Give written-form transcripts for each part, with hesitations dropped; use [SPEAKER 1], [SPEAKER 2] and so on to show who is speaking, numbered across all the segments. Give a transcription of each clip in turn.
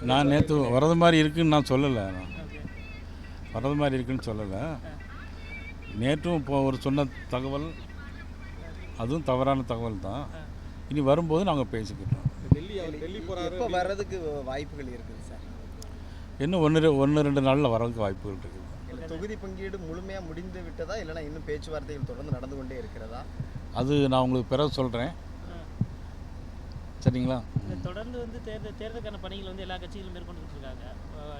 [SPEAKER 1] நான் நேற்று வரது மாதிரி இருக்குன்னு நான் சொல்லலை, நான் வரது மாதிரி இருக்குன்னு சொல்லலை. நேற்றும் இப்போ ஒரு சொன்ன தகவல் அதுவும் தவறான தகவல் தான். இனி வரும்போது நாங்கள் பேசிக்கிட்டோம்.
[SPEAKER 2] டெல்லி எப்போ வர்றதுக்கு வாய்ப்புகள் இருக்குது சார்?
[SPEAKER 1] இன்னும் ஒன்று ரெண்டு நாளில் வரதுக்கு வாய்ப்புகள் இருக்குது.
[SPEAKER 2] தொகுதி பங்கீடு முழுமையாக முடிந்து விட்டதா, இல்லைனா இன்னும் பேச்சுவார்த்தைகள் தொடர்ந்து நடந்து கொண்டே இருக்கிறதா?
[SPEAKER 1] அது நான் உங்களுக்கு பிறகு சொல்கிறேன், சரிங்களா?
[SPEAKER 3] தொடர்ந்து வந்து தேர்தலுக்கான பணிகள் வந்து எல்லா கட்சிகளும் மேற்கொண்டுட்டு இருக்காங்க,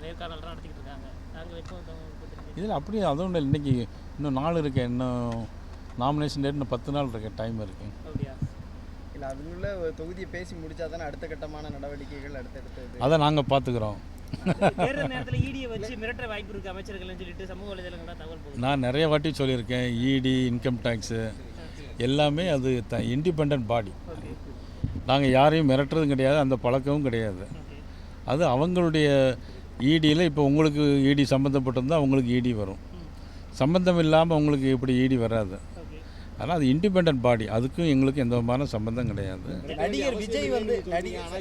[SPEAKER 3] நேர்காணலாம் நடத்திக்கிட்டு இருக்காங்க. நாங்கள் எப்போ
[SPEAKER 1] இதில் அப்படியே அதுவும் இல்லை. இன்றைக்கி இன்னும் நாள் இருக்கேன், இன்னும் நாமினேஷன் டேட் இன்னும் 10 நாள் இருக்கேன், டைம் இருக்குது.
[SPEAKER 3] அப்படியா?
[SPEAKER 2] இல்லை, அதுக்குள்ளே தொகுதியை பேசி முடித்தா தானே அடுத்த கட்டமான நடவடிக்கைகள் அடுத்தடுத்தது.
[SPEAKER 1] அதை நாங்கள் பார்த்துக்குறோம்.
[SPEAKER 3] தேர்தல் நேரத்தில் ஈடியை வச்சு மிரட்ட வாய்ப்பு இருக்குது அமைச்சர்கள்னு சொல்லிட்டு சமூக வலைதளங்களாக தகவல் போகுது.
[SPEAKER 1] நான் நிறைய வாட்டி சொல்லியிருக்கேன், இடி, இன்கம் டேக்ஸு எல்லாமே அது இண்டிபெண்ட் பாடி. நாங்கள் யாரையும் மிரட்டுறதும் கிடையாது, அந்த பழக்கமும் கிடையாது. அது அவங்களுடைய இடியில் இப்போ உங்களுக்கு இடி சம்மந்தப்பட்டிருந்தால் அவங்களுக்கு இடி வரும், சம்மந்தம் இல்லாமல் உங்களுக்கு எப்படி இடி வராது. ஆனால் அது இண்டிபெண்ட் பாடி, அதுக்கும் எங்களுக்கும் எந்த விதமான சம்பந்தம் கிடையாது.
[SPEAKER 2] நடிகர் விஜய் வந்து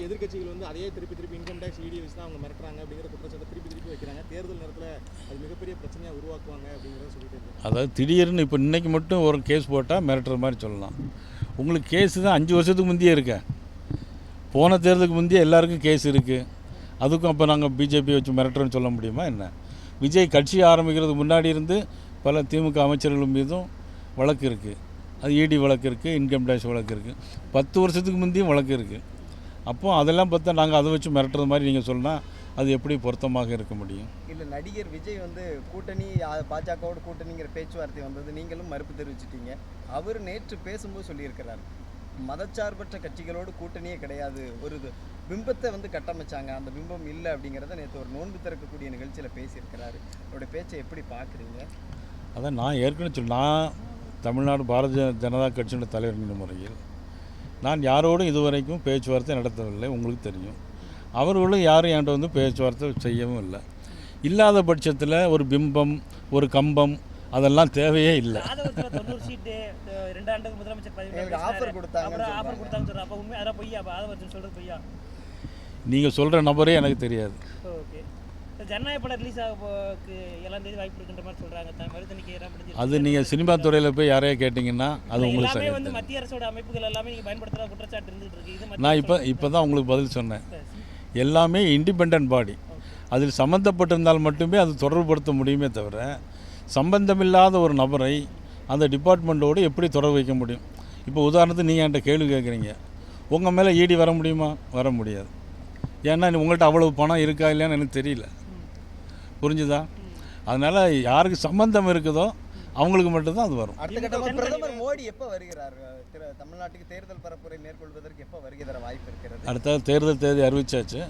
[SPEAKER 4] எதிர்கட்சிகள் வந்து அதே திருப்பி இன்கம் டேக்ஸ் இடி வச்சு தான் அவங்க மிரட்டுறாங்க அப்படிங்கிற குற்றச்சாட்டை திருப்பி வைக்கிறாங்க. தேர்தல் நேரத்தில் அது மிகப்பெரிய பிரச்சனையாக உருவாக்குவாங்க அப்படிங்கிறத சொல்லிட்டு இருக்காங்க.
[SPEAKER 1] அதாவது திடீர்னு இப்போ இன்றைக்கி மட்டும் ஒரு கேஸ் போட்டால் மிரட்டுற மாதிரி சொல்லலாம். உங்களுக்கு கேஸு தான் 5 வருஷத்துக்கு முந்தையே இருக்க, போன தேர்தலுக்கு முந்தைய எல்லாருக்கும் கேஸ் இருக்குது. அதுக்கும் அப்போ நாங்கள் பிஜேபி வச்சு மிரட்டுறோன்னு சொல்ல முடியுமா என்ன? விஜய் கட்சி ஆரம்பிக்கிறதுக்கு முன்னாடி இருந்து பல திமுக அமைச்சர்கள் மீதும் வழக்கு இருக்குது. அது இடி வழக்கு இருக்குது, இன்கம் டேக்ஸ் வழக்கு இருக்குது, 10 வருஷத்துக்கு முந்தையும் வழக்கு இருக்குது. அப்போது அதெல்லாம் பார்த்தா நாங்கள் அதை வச்சு மிரட்டுறது மாதிரி நீங்கள் சொன்னால் அது எப்படி பொருத்தமாக இருக்க முடியும்?
[SPEAKER 2] இல்லை, நடிகர் விஜய் வந்து கூட்டணி பாஜகவோட கூட்டணிங்கிற பேச்சுவார்த்தை வந்தது, நீங்களும் மறுப்பு தெரிவிச்சிட்டீங்க. அவர் நேற்று பேசும்போது சொல்லியிருக்கிறார், மதச்சார்பற்ற கட்சிகளோடு கூட்டணியே கிடையாது, ஒரு பிம்பத்தை வந்து கட்டமைச்சாங்க, அந்த பிம்பம் இல்லை அப்படிங்கிறத நேற்று ஒரு நோன்பு திறக்கக்கூடிய நிகழ்ச்சியில் பேசியிருக்கிறாரு. அவருடைய பேச்சை எப்படி பார்க்குறீங்க?
[SPEAKER 1] அதான் நான் ஏற்கனவே நான் தமிழ்நாடு பாரதிய ஜனதா கட்சியினுடைய தலைவர் என்ற முறையில் நான் யாரோடும் இதுவரைக்கும் பேச்சுவார்த்தை நடத்தவில்லை, உங்களுக்கு தெரியும். அவர்களும் யாரும் என்கிட்ட வந்து பேச்சுவார்த்தை செய்யவும் இல்லை. இல்லாத பட்சத்தில் ஒரு பிம்பம், ஒரு கம்பம் அதெல்லாம் தேவையே இல்லை. நீங்கள் சொல்கிற நபரே எனக்கு தெரியாது.
[SPEAKER 3] ஜனநாயக படம் ரிலீஸ் ஆகிறதுக்கு 7ஆம் தேதி வாய்ப்பு இருக்குன்ற மாதிரி சொல்கிறாங்க.
[SPEAKER 1] அது நீங்கள் சினிமா துறையில் போய் யாரையா கேட்டிங்கன்னா அது உங்களுக்கு
[SPEAKER 3] எல்லாமே வந்து மத்திய அரசோட அமைப்புகள் எல்லாமே நீங்கள் பயன்படுத்துகிற குற்றச்சாட்டு இருந்துகிட்டு இருக்கு.
[SPEAKER 1] நான் இப்போ தான் உங்களுக்கு பதில் சொன்னேன். எல்லாமே இண்டிபெண்ட் பாடி, அதில் சம்மந்தப்பட்டிருந்தால் மட்டுமே அது தொடர்புபடுத்த முடியுமே தவிர சம்பந்தமில்லாத ஒரு நபரை அந்த டிபார்ட்மெண்ட்டோடு எப்படி தொடர்பு வைக்க முடியும்? இப்போ உதாரணத்துக்கு நீங்கள் என்கிட்ட கேள்வி கேட்குறீங்க, உங்கள் மேலே இடி வர முடியுமா? வர முடியாது. ஏன்னா உங்கள்கிட்ட அவ்வளவு பணம் இருக்கா இல்லையான்னு எனக்கு தெரியல, புரிஞ்சுதா? அதனால் யாருக்கு சம்பந்தம் இருக்குதோ அவங்களுக்கு மட்டும்தான் அது வரும்.
[SPEAKER 2] அடுத்த கட்டமாக பிரதமர் மோடி எப்போ வருகிறார்? தமிழ்நாட்டுக்கு தேர்தல் பரப்புரை மேற்கொள்வதற்கு எப்போ வருகை தர வாய்ப்பு இருக்கிறது?
[SPEAKER 1] அடுத்த தேர்தல் தேதி அறிவிச்சாச்சு,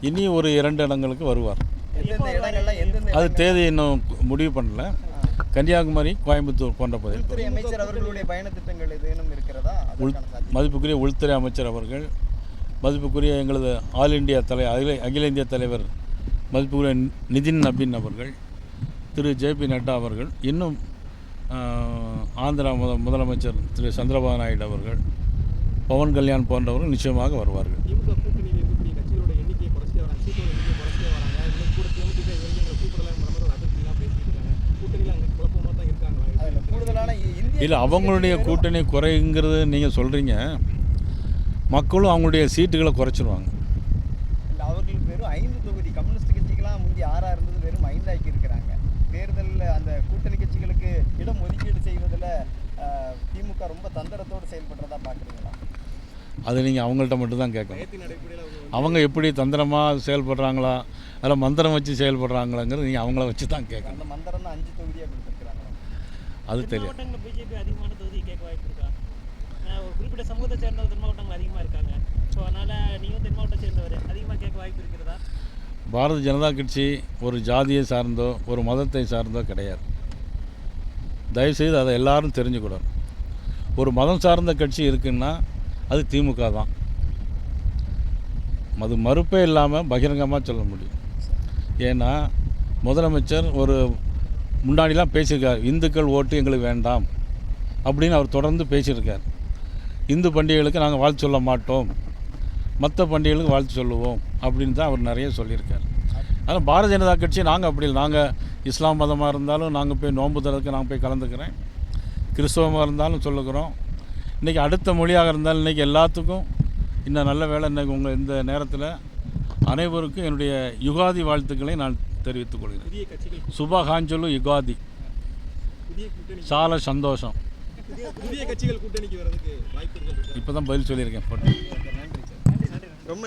[SPEAKER 1] இனி ஒரு 2 இடங்களுக்கு வருவார். அது தேதி இன்னும் முடிவு பண்ணல. கன்னியாகுமரி, கோயம்புத்தூர் போன்ற பகுதியில்.
[SPEAKER 2] உள்துறை அமைச்சர் அவர்களுடைய பயண திட்டங்கள் ஏதேனும் இருக்கிறதா?
[SPEAKER 1] மதிப்புக்குரிய உள்துறை அமைச்சர் அவர்கள், மதிப்புக்குரிய எங்களது ஆல் இண்டியா அகில இந்திய தலைவர் மதிப்புக்குரிய நிதின் நபீன் அவர்கள், திரு ஜேபி நட்டா அவர்கள், இன்னும் ஆந்திரா முதலமைச்சர் திரு சந்திரபாபு நாயுடு அவர்கள், பவன் கல்யாண் போன்றவர்கள் நிச்சயமாக வருவார்கள். இல்லை, அவங்களுடைய கூட்டணி குறைங்கிறது நீங்கள் சொல்கிறீங்க, மக்களும் அவங்களுடைய சீட்டுகளை குறைச்சிருவாங்க.
[SPEAKER 2] இல்லை, அவர்கள் வெறும் 5 தொகுதி, கம்யூனிஸ்ட் கட்சிக்கெல்லாம் முந்தி 6 இருந்தது, வெறும் 5 ஆக்கி இருக்கிறாங்க. தேர்தலில் அந்த கூட்டணி கட்சிகளுக்கு இடம் ஒதுக்கீடு செய்வதில் திமுக ரொம்ப தந்திரத்தோடு செயல்படுறதா பார்க்குறீங்களா?
[SPEAKER 1] அது நீங்கள் அவங்கள்ட்ட மட்டும்தான் கேட்கணும். அவங்க எப்படி தந்திரமாக செயல்படுறாங்களா, அதில் மந்திரம் வச்சு செயல்படுறாங்களாங்கிறது நீங்கள் அவங்கள வச்சு தான் கேட்கணும்.
[SPEAKER 2] அந்த மந்திரம் தான் 5 தொகுதியாக கொடுத்துருக்குறாங்க,
[SPEAKER 1] அது தெரியும்.
[SPEAKER 3] பிஜேபி அதிகமான தொகுதி கேட்க வாய்ப்பு இருக்கா? ஒரு குறிப்பிட்ட சமூகத்தை சேர்ந்த தென் மாவட்டங்கள் அதிகமாக இருக்காங்க. ஸோ அதனால் நீங்கள் தென் மாவட்டத்தை சேர்ந்தவர் அதிகமாக கேட்க வாய்ப்பு இருக்கிறதா?
[SPEAKER 1] பாரதிய ஜனதா கட்சி ஒரு ஜாதியை சார்ந்தோ ஒரு மதத்தை சார்ந்தோ கிடையாது. தயவுசெய்து அதை எல்லாரும் தெரிஞ்சுக்கூடாது. ஒரு மதம் சார்ந்த கட்சி இருக்குன்னா அது திமுக தான். அது மறுப்பே இல்லாமல் பகிரங்கமாக சொல்ல முடியும். ஏன்னா முதலமைச்சர் ஒரு முன்னாடிலாம் பேசியிருக்கார், இந்துக்கள் ஓட்டு எங்களுக்கு வேண்டாம் அப்படின்னு அவர் தொடர்ந்து பேசியிருக்கார். இந்து பண்டிகைகளுக்கு நாங்கள் வாழ்த்து சொல்ல மாட்டோம் மற்ற பண்டிகைகளுக்கு வாழ்த்து சொல்லுவோம் அப்படின்னு தான் அவர் நிறைய சொல்லியிருக்காரு. ஆனால் பாரதிய ஜனதா கட்சி நாங்கள் அப்படி இல்லை. நாங்கள் இஸ்லாம் மதமாக இருந்தாலும் நாங்கள் போய் நோன்பு தரதுக்கு நாங்கள் போய் கலந்துக்கிறேன். கிறிஸ்தவமாக இருந்தாலும் சொல்லுகிறோம். இன்றைக்கி அடுத்த மொழியாக இருந்தாலும் இன்றைக்கி எல்லாத்துக்கும் இன்னும் நல்ல வேலை. இன்றைக்கி உங்கள் இந்த நேரத்தில் அனைவருக்கும் என்னுடைய யுகாதி வாழ்த்துக்களை நான் தெரிவித்துக் கொள்கிறேன்.
[SPEAKER 4] புதிய கட்சிகள்
[SPEAKER 1] சுபகாஞ்சலு யுகாதி.
[SPEAKER 4] புதிய கூட்டணி
[SPEAKER 1] சால சந்தோஷம்.
[SPEAKER 4] புதிய கட்சிகள் கூட்டணிக்கு வர்றதுக்கு வாய்ப்புகள் இருக்கு.
[SPEAKER 1] இப்போ தான் பதில் சொல்லியிருக்கேன்.
[SPEAKER 2] நன்றி சார். ரொம்ப